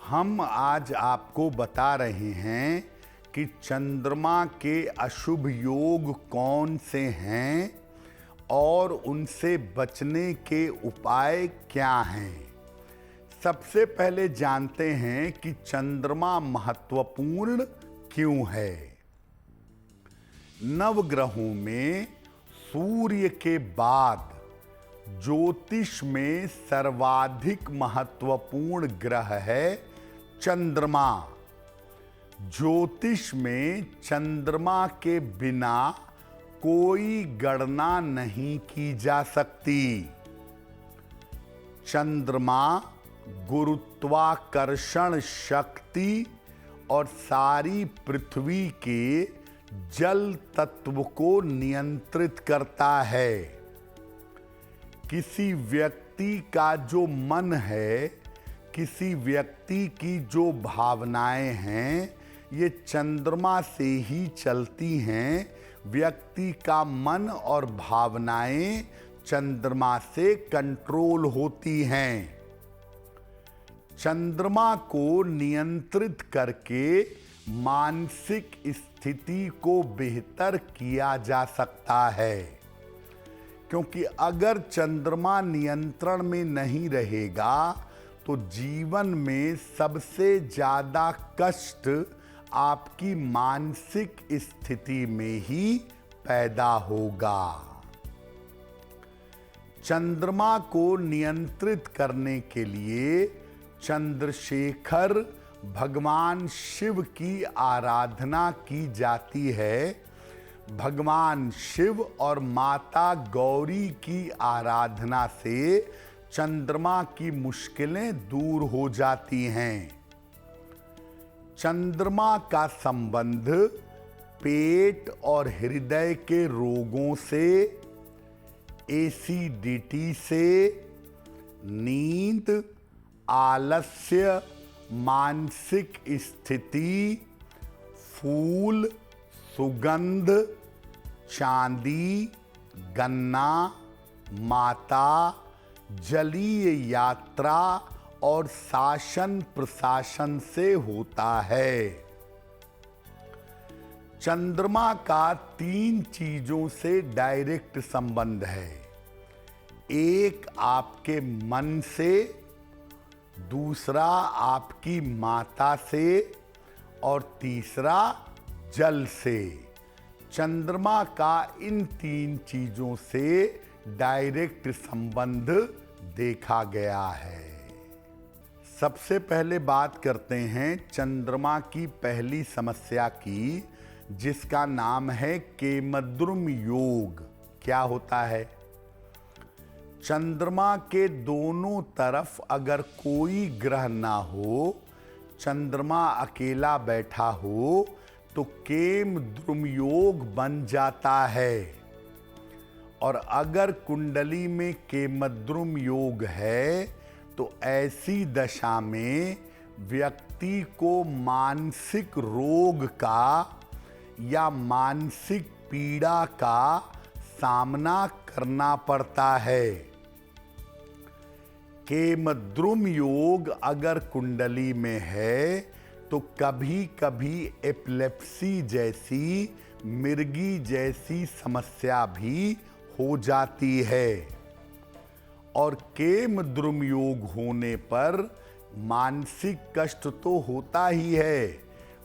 हम आज आपको बता रहे हैं कि चंद्रमा के अशुभ योग कौन से हैं और उनसे बचने के उपाय क्या हैं। सबसे पहले जानते हैं कि चंद्रमा महत्वपूर्ण क्यों है। नवग्रहों में सूर्य के बाद ज्योतिष में सर्वाधिक महत्वपूर्ण ग्रह है चंद्रमा। ज्योतिष में चंद्रमा के बिना कोई गणना नहीं की जा सकती। चंद्रमा गुरुत्वाकर्षण शक्ति और सारी पृथ्वी के जल तत्व को नियंत्रित करता है। किसी व्यक्ति का जो मन है, किसी व्यक्ति की जो भावनाएं हैं, ये चंद्रमा से ही चलती हैं। व्यक्ति का मन और भावनाएं चंद्रमा से कंट्रोल होती हैं। चंद्रमा को नियंत्रित करके मानसिक स्थिति को बेहतर किया जा सकता है, क्योंकि अगर चंद्रमा नियंत्रण में नहीं रहेगा तो जीवन में सबसे ज्यादा कष्ट आपकी मानसिक स्थिति में ही पैदा होगा। चंद्रमा को नियंत्रित करने के लिए चंद्रशेखर भगवान शिव की आराधना की जाती है। भगवान शिव और माता गौरी की आराधना से चंद्रमा की मुश्किलें दूर हो जाती हैं। चंद्रमा का संबंध पेट और हृदय के रोगों से, एसिडिटी से, नींद, आलस्य, मानसिक स्थिति, फूल, सुगंध, चांदी, गन्ना, माता, जलीय यात्रा और शासन प्रशासन से होता है। चंद्रमा का 3 चीजों से डायरेक्ट संबंध है। एक आपके मन से, दूसरा आपकी माता से और तीसरा जल से। चंद्रमा का इन 3 चीजों से डायरेक्ट संबंध देखा गया है। सबसे पहले बात करते हैं चंद्रमा की पहली समस्या की, जिसका नाम है केमद्रुम योग। क्या होता है? चंद्रमा के दोनों तरफ अगर कोई ग्रह ना हो, चंद्रमा अकेला बैठा हो, तो केमद्रुम योग बन जाता है। और अगर कुंडली में केमद्रुम योग है तो ऐसी दशा में व्यक्ति को मानसिक रोग का या मानसिक पीड़ा का सामना करना पड़ता है। केमद्रुम योग अगर कुंडली में है तो कभी कभी एपिलेप्सी जैसी, मिर्गी जैसी समस्या भी हो जाती है। और केमद्रुम योग होने पर मानसिक कष्ट तो होता ही है,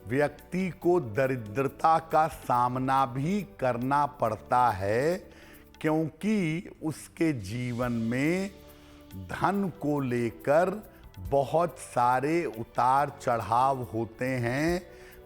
व्यक्ति को दरिद्रता का सामना भी करना पड़ता है, क्योंकि उसके जीवन में धन को लेकर बहुत सारे उतार चढ़ाव होते हैं।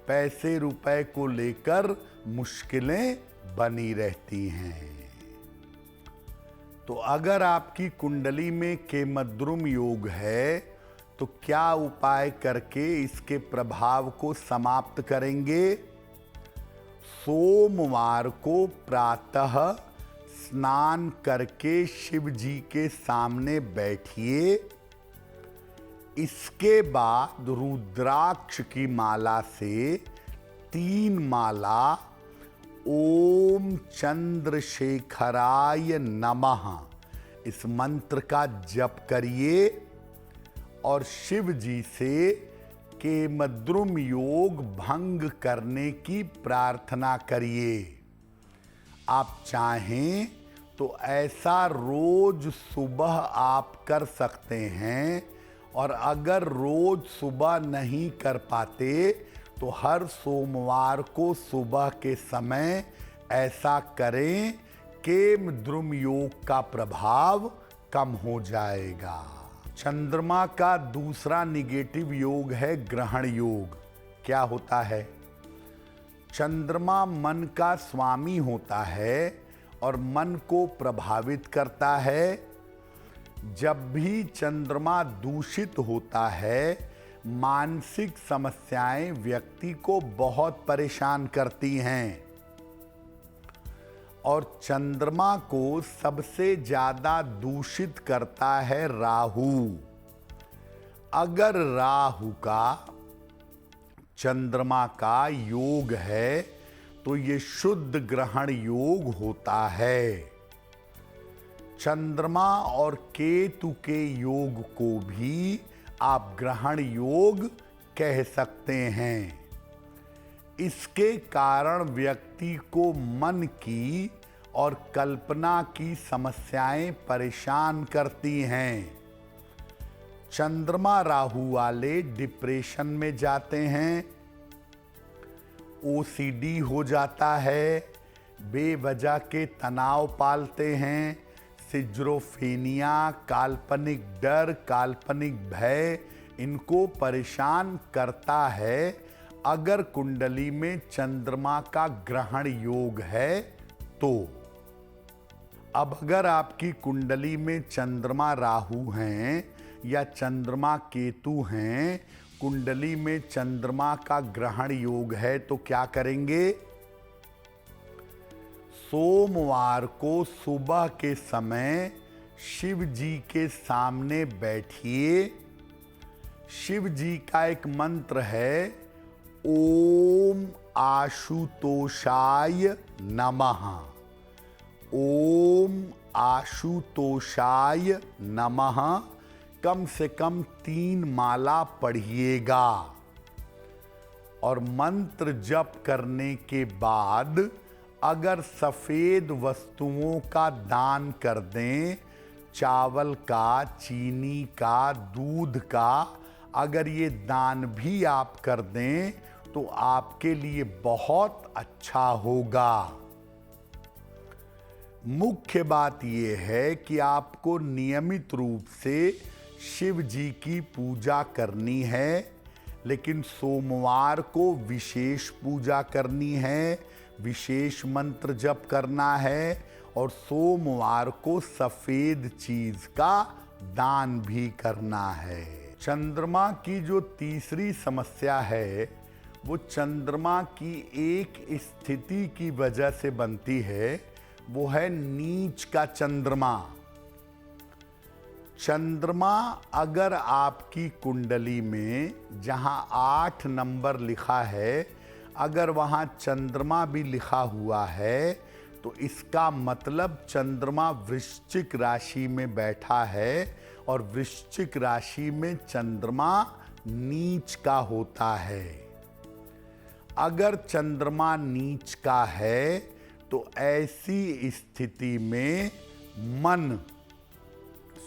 पैसे रुपए को लेकर मुश्किलें बनी रहती हैं। तो अगर आपकी कुंडली में केमद्रुम योग है तो क्या उपाय करके इसके प्रभाव को समाप्त करेंगे? सोमवार को प्रातः स्नान करके शिव जी के सामने बैठिए। इसके बाद रुद्राक्ष की माला से 3 माला ओम चंद्रशेखराय नमः इस मंत्र का जप करिए और शिव जी से केमद्रुम योग भंग करने की प्रार्थना करिए। आप चाहें तो ऐसा रोज सुबह आप कर सकते हैं, और अगर रोज सुबह नहीं कर पाते तो हर सोमवार को सुबह के समय ऐसा करें। केमद्रुम योग का प्रभाव कम हो जाएगा। चंद्रमा का दूसरा निगेटिव योग है ग्रहण योग। क्या होता है? चंद्रमा मन का स्वामी होता है और मन को प्रभावित करता है। जब भी चंद्रमा दूषित होता है, मानसिक समस्याएं व्यक्ति को बहुत परेशान करती हैं। और चंद्रमा को सबसे ज्यादा दूषित करता है राहु। अगर राहु का चंद्रमा का योग है तो ये शुद्ध ग्रहण योग होता है। चंद्रमा और केतु के योग को भी आप ग्रहण योग कह सकते हैं। इसके कारण व्यक्ति को मन की और कल्पना की समस्याएं परेशान करती हैं। चंद्रमा राहु वाले डिप्रेशन में जाते हैं, ओसीडी हो जाता है, बेवजह के तनाव पालते हैं, सिजोफ्रेनिया, काल्पनिक डर, काल्पनिक भय इनको परेशान करता है। अगर कुंडली में चंद्रमा का ग्रहण योग है तो। अब अगर आपकी कुंडली में चंद्रमा राहु हैं या चंद्रमा केतु हैं, कुंडली में चंद्रमा का ग्रहण योग है, तो क्या करेंगे? सोमवार को सुबह के समय शिव जी के सामने बैठिए। शिव जी का एक मंत्र है, ओम आशुतोषाय नमः। ओम आशुतोषाय नमः कम से कम 3 माला पढ़िएगा। और मंत्र जप करने के बाद अगर सफेद वस्तुओं का दान कर दें, चावल का, चीनी का, दूध का, अगर ये दान भी आप कर दें तो आपके लिए बहुत अच्छा होगा। मुख्य बात यह है कि आपको नियमित रूप से शिव जी की पूजा करनी है, लेकिन सोमवार को विशेष पूजा करनी है, विशेष मंत्र जप करना है, और सोमवार को सफेद चीज का दान भी करना है। चंद्रमा की जो तीसरी समस्या है वो चंद्रमा की एक स्थिति की वजह से बनती है, वो है नीच का चंद्रमा। चंद्रमा अगर आपकी कुंडली में जहां 8 नंबर लिखा है, अगर वहां चंद्रमा भी लिखा हुआ है तो इसका मतलब चंद्रमा वृश्चिक राशि में बैठा है, और वृश्चिक राशि में चंद्रमा नीच का होता है। अगर चंद्रमा नीच का है तो ऐसी स्थिति में मन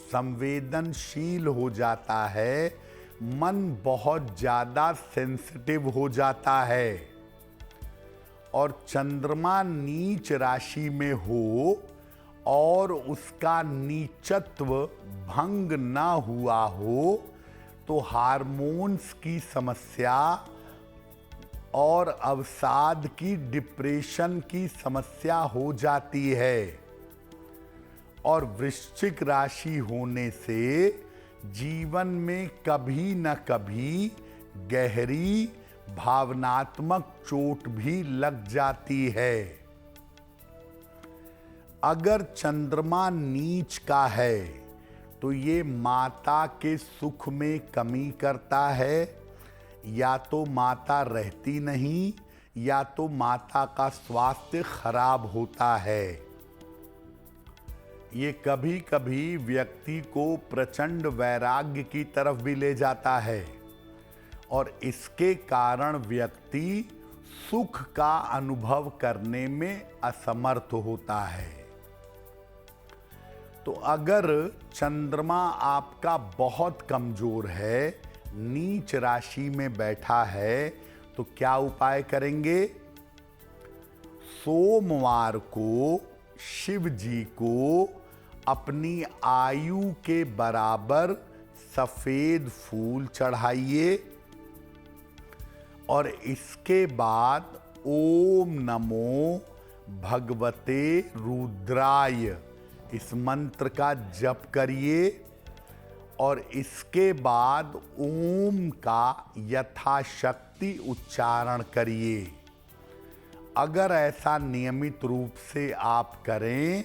संवेदनशील हो जाता है, मन बहुत ज्यादा सेंसिटिव हो जाता है। और चंद्रमा नीच राशि में हो और उसका नीचत्व भंग ना हुआ हो तो हार्मोन्स की समस्या और अवसाद की, डिप्रेशन की समस्या हो जाती है। और वृश्चिक राशि होने से जीवन में कभी न कभी गहरी भावनात्मक चोट भी लग जाती है। अगर चंद्रमा नीच का है तो ये माता के सुख में कमी करता है, या तो माता रहती नहीं या तो माता का स्वास्थ्य खराब होता है। ये कभी कभी व्यक्ति को प्रचंड वैराग्य की तरफ भी ले जाता है, और इसके कारण व्यक्ति सुख का अनुभव करने में असमर्थ होता है। तो अगर चंद्रमा आपका बहुत कमजोर है, नीच राशि में बैठा है, तो क्या उपाय करेंगे? सोमवार को शिव जी को अपनी आयु के बराबर सफेद फूल चढ़ाइए और इसके बाद ओम नमो भगवते रुद्राय इस मंत्र का जप करिए और इसके बाद ओम का यथाशक्ति उच्चारण करिए। अगर ऐसा नियमित रूप से आप करें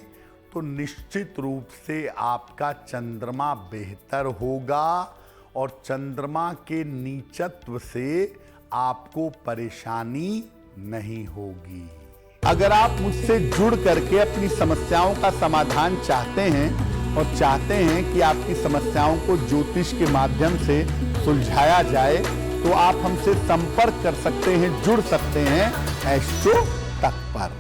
तो निश्चित रूप से आपका चंद्रमा बेहतर होगा और चंद्रमा के नीचत्व से आपको परेशानी नहीं होगी। अगर आप मुझसे जुड़ करके अपनी समस्याओं का समाधान चाहते हैं और चाहते हैं कि आपकी समस्याओं को ज्योतिष के माध्यम से सुलझाया जाए, तो आप हमसे संपर्क कर सकते हैं, जुड़ सकते हैं एस्ट्रो तक पर।